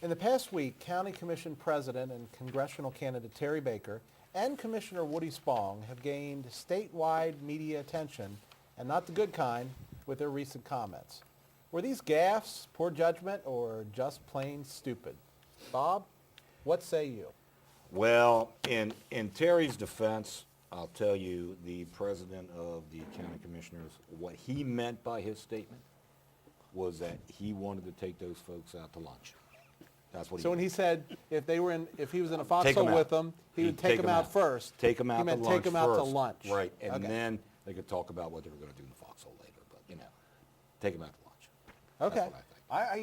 In the past week, County Commission President and Congressional candidate Terry Baker and Commissioner Woody Spong have gained statewide media attention, and not the good kind, with their recent comments. Were these gaffes, poor judgment, or just plain stupid? Bob, what say you? Well, in Terry's defense, I'll tell you, the president of the county commissioners, what he meant by his statement was that he wanted to take those folks out to lunch. That's what he So when meant. he said if he was in a Take 'em foxhole out. with them, he would take them out first. Take them out He meant to lunch take them out to first. lunch. Right, and Okay. then they could talk about what they were going to do in the foxhole later, but, take them out to lunch. Okay. That's what I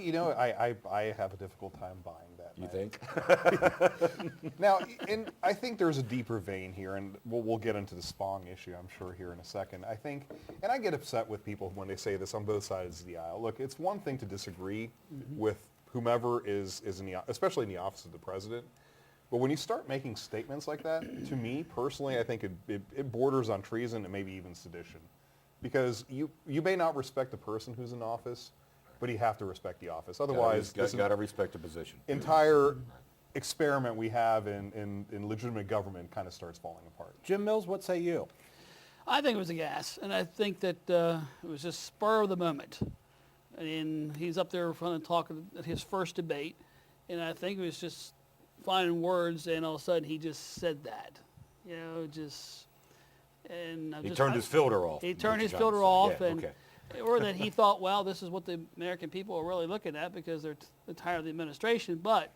think. I have a difficult time buying that. You Matt. think? Now, and I think there's a deeper vein here, and we'll get into the Spong issue, I'm sure, here in a second. I think, and I get upset with people when they say this on both sides of the aisle. Look, it's one thing to disagree with whomever is in the, especially in the office of the president, but when you start making statements like that, to me personally, I think it borders on treason and maybe even sedition, because you may not respect the person who's in office, but you have to respect the office. Otherwise, this Got to respect the position. entire experiment we have in legitimate government kind of starts falling apart. Jim Mills, what say you? I think it was a gas, and I think that it was just spur of the moment. And he's up there in front of talking at his first debate, and I think it was just finding words, and all of a sudden he just said that, and He turned his filter off. He turned his Johnson filter said. off, Yeah, and okay. or that he thought, well, this is what the American people are really looking at because they're tired of the administration. But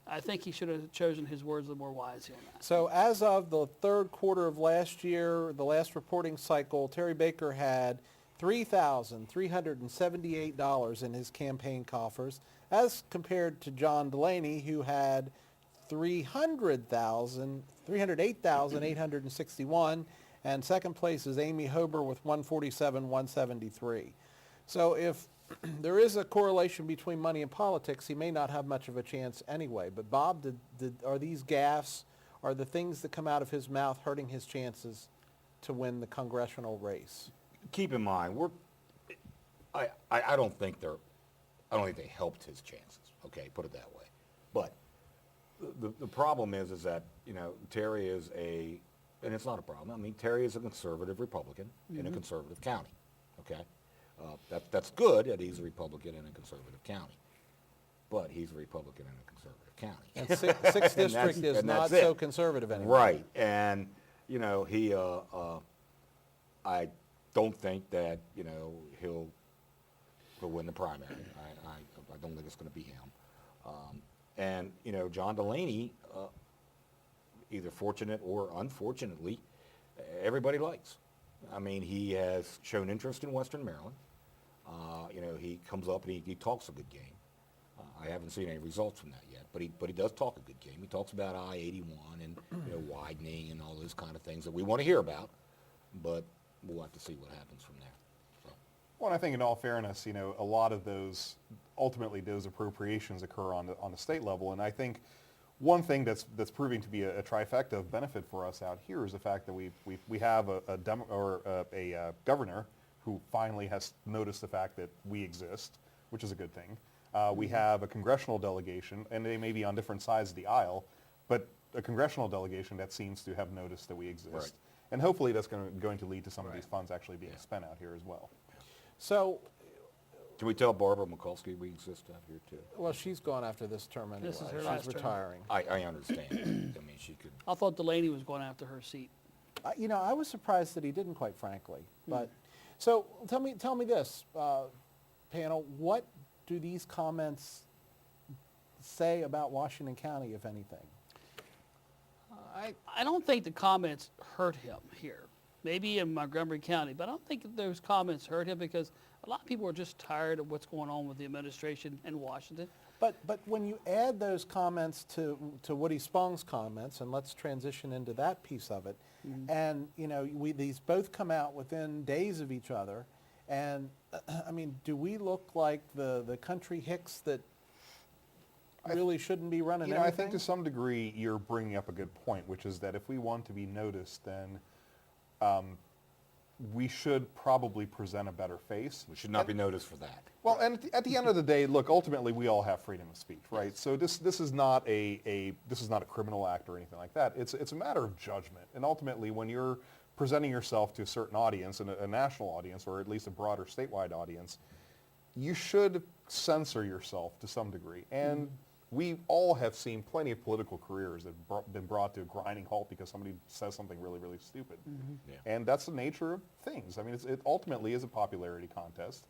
I think he should have chosen his words a little more wisely on that. So as of the third quarter of last year, the last reporting cycle, Terry Baker had $3,378 in his campaign coffers, as compared to John Delaney, who had $308,861, and second place is Amy Hober with $147,173. So if there is a correlation between money and politics, he may not have much of a chance anyway. But Bob, are these gaffes, are the things that come out of his mouth hurting his chances to win the congressional race? Keep in mind, I don't think they helped his chances. Okay, put it that way. But the problem is that Terry is and it's not a problem. I mean, Terry is a conservative Republican in a conservative county. Okay, that's good that he's a Republican in a conservative county, but he's a Republican in a conservative county. And sixth district is not so conservative anymore. Right, and I don't think that he'll win the primary. I don't think it's going to be him. And John Delaney, either fortunate or unfortunately, everybody likes. I mean, he has shown interest in Western Maryland. He comes up and he talks a good game. I haven't seen any results from that yet, but he does talk a good game. He talks about I-81 and widening and all those kind of things that we want to hear about, but we'll have to see what happens from there. So. Well, and I think in all fairness, a lot of those, ultimately those appropriations occur on the state level, and I think one thing that's proving to be a trifecta of benefit for us out here is the fact that we have a governor who finally has noticed the fact that we exist, which is a good thing. We have a congressional delegation, and they may be on different sides of the aisle, but a congressional delegation that seems to have noticed that we exist. Right. And hopefully that's going to lead to some of these funds actually being spent out here as well. So, Can we tell Barbara Mikulski we exist out here too? well, she's gone after this term anyway. This is her She's last term. retiring. I understand. I mean, she could. I thought Delaney was going after her seat. I was surprised that he didn't, quite frankly. But so tell me this, panel. What do these comments say about Washington County, if anything? I don't think the comments hurt him here. Maybe in Montgomery County, but I don't think that those comments hurt him because a lot of people are just tired of what's going on with the administration in Washington. But when you add those comments to Woody Spong's comments, and let's transition into that piece of it, and these both come out within days of each other, and I mean, do we look like the country hicks that really shouldn't be running anything? I think to some degree you're bringing up a good point, which is that if we want to be noticed, then we should probably present a better face. We should not be noticed for that. Well, and at the end of the day, look, ultimately we all have freedom of speech, right? So this is not this is not a criminal act or anything like that. It's a matter of judgment. And ultimately, when you're presenting yourself to a certain audience, and a national audience, or at least a broader statewide audience, you should censor yourself to some degree. And we all have seen plenty of political careers that have been brought to a grinding halt because somebody says something really, really stupid. Yeah. And that's the nature of things. I mean, it ultimately is a popularity contest,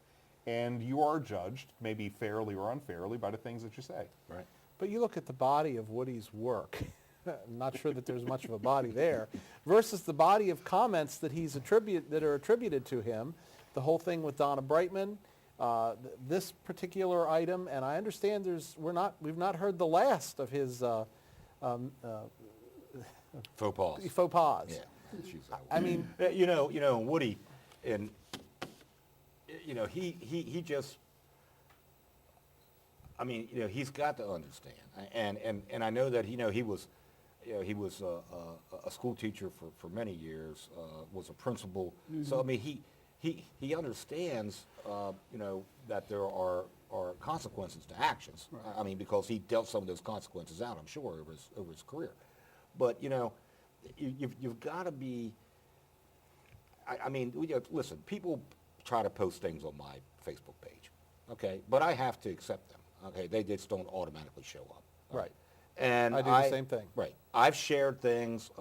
and you are judged, maybe fairly or unfairly, by the things that you say. Right. But you look at the body of Woody's work, I'm not sure that there's much of a body there, versus the body of comments that that are attributed to him, the whole thing with Donna Brightman, this particular item, and I understand we've not heard the last of his Faux pas. faux pas. Yeah. let's use that I word. mean, You know, Woody, and he just, I mean, he's got to understand, and I know that he was a school teacher for many years, was a principal. So I mean, he understands, that there are consequences to actions. Right. I mean, because he dealt some of those consequences out, I'm sure, over his career. But you've got to be. I mean, listen. People try to post things on my Facebook page, okay, but I have to accept them. Okay, they just don't automatically show up. right. And I do the same thing. Right. I've shared things,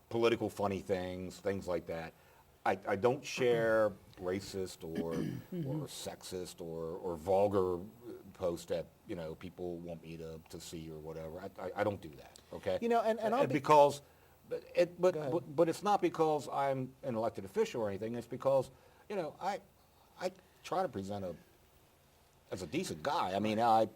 political funny things like that. I don't share racist or sexist or vulgar posts that people want me to see or whatever. I don't do that. Okay. And I'll be, because, Go ahead. but it's not because I'm an elected official or anything. It's because I try to present as a decent guy. I mean, I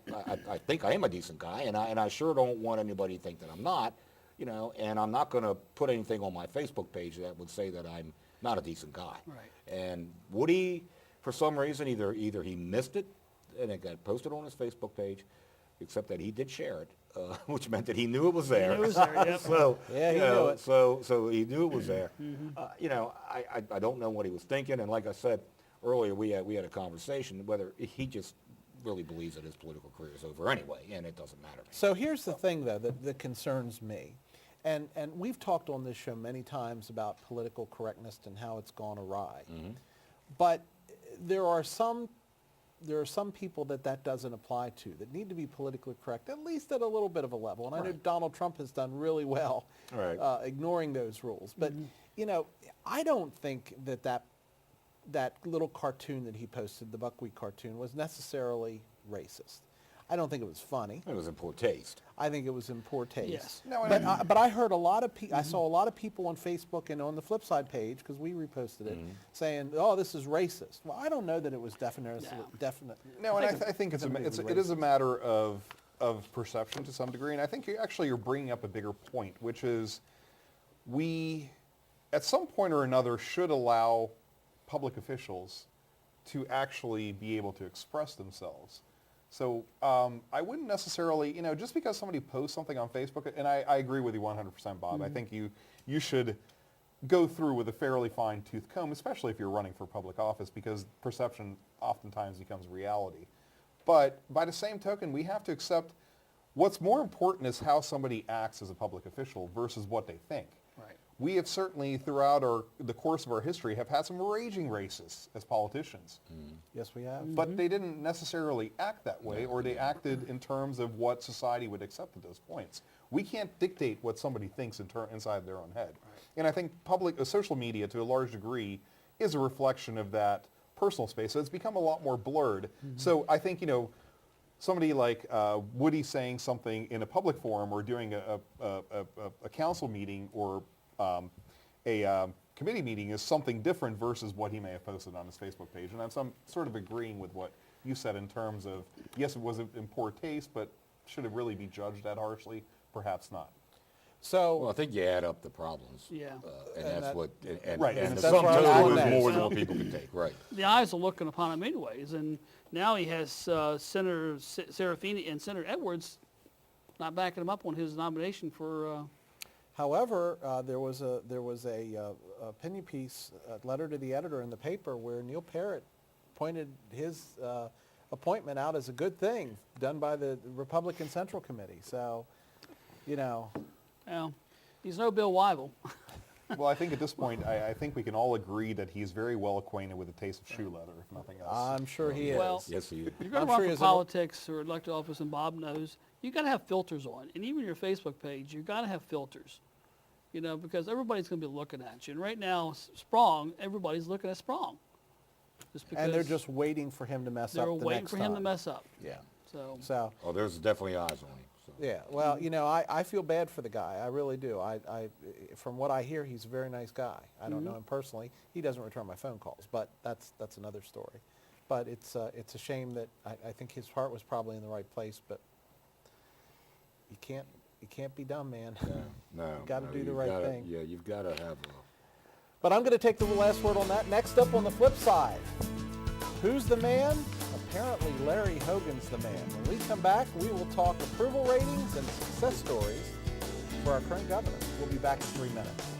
think I am a decent guy, and I sure don't want anybody to think that I'm not. And I'm not going to put anything on my Facebook page that would say that I'm not a decent guy. Right. And Woody, for some reason, either he missed it and it got posted on his Facebook page, except that he did share it, which meant that he knew it was there. It was there, yep. So Yeah, he knew it. So he knew it was there. I don't know what he was thinking, and like I said earlier, we had a conversation whether he just really believes that his political career is over anyway, and it doesn't matter to me. So here's the thing, though, that concerns me. And we've talked on this show many times about political correctness and how it's gone awry. But there are some people that doesn't apply to, that need to be politically correct, at least at a little bit of a level. And I know Right. Donald Trump has done really well Right. ignoring those rules. But, I don't think that little cartoon that he posted, the buckwheat cartoon, was necessarily racist. I don't think it was funny. It was in poor taste. I think it was in poor taste. Yes. No, But I heard a lot of people, I saw a lot of people on Facebook and on the Flipside page, because we reposted it, saying, oh, this is racist. Well, I don't know that it was definite. No, and I think it is a matter of perception to some degree, and I think you're bringing up a bigger point, which is we, at some point or another, should allow public officials to actually be able to express themselves. So I wouldn't necessarily, just because somebody posts something on Facebook, and I agree with you 100%, Bob. I think you should go through with a fairly fine-tooth comb, especially if you're running for public office, because perception oftentimes becomes reality. But by the same token, we have to accept what's more important is how somebody acts as a public official versus what they think. Right. We have certainly, throughout the course of our history, have had some raging racists as politicians. Yes, we have. But they didn't necessarily act that way, or they acted in terms of what society would accept at those points. We can't dictate what somebody thinks inside their own head. And I think social media, to a large degree, is a reflection of that personal space. So it's become a lot more blurred. So I think, somebody like Woody saying something in a public forum or doing a council meeting or a committee meeting is something different versus what he may have posted on his Facebook page. And I'm sort of agreeing with what you said in terms of, yes, it was in poor taste, but should it really be judged that harshly? Perhaps not. So, Well, I think you add up the problems. Yeah. And And that's that- what, Right, and and the that's sum where I'm total at is more next. than what people can take, right. The eyes are looking upon him anyways, and now he has Senator Serafini and Senator Edwards not backing him up on his nomination for However, there was a opinion piece, a letter to the editor in the paper where Neil Parrott pointed his appointment out as a good thing done by the Republican Central Committee. So, you know, Well, he's no Bill Weibel. Well, I think at this point, I think we can all agree that he's very well acquainted with the taste of shoe leather, if nothing else. I'm sure he is. Well, Yes, he is. If you're going I'm to run sure he for is. politics or elected office, and Bob knows, you got to have filters on. And even your Facebook page, you got to have filters. You know, because everybody's going to be looking at you. And right now, Sprong, everybody's looking at Sprong. Just because And they're just waiting for him to mess up they're the waiting next for time. him to mess up. Yeah. So, Oh, there's definitely eyes on him. So. Yeah, well, you know, I feel bad for the guy. I really do. From what I hear, he's a very nice guy. I don't know him personally. He doesn't return my phone calls, but that's another story. But it's a shame that I think his heart was probably in the right place, but you can't be dumb, man. No. Gotta no, do the you've right gotta- thing. Yeah, you've got to have But I'm going to take the last word on that. Next up on the flip side, who's the man? Apparently Larry Hogan's the man. When we come back, we will talk approval ratings and success stories for our current governor. We'll be back in 3 minutes.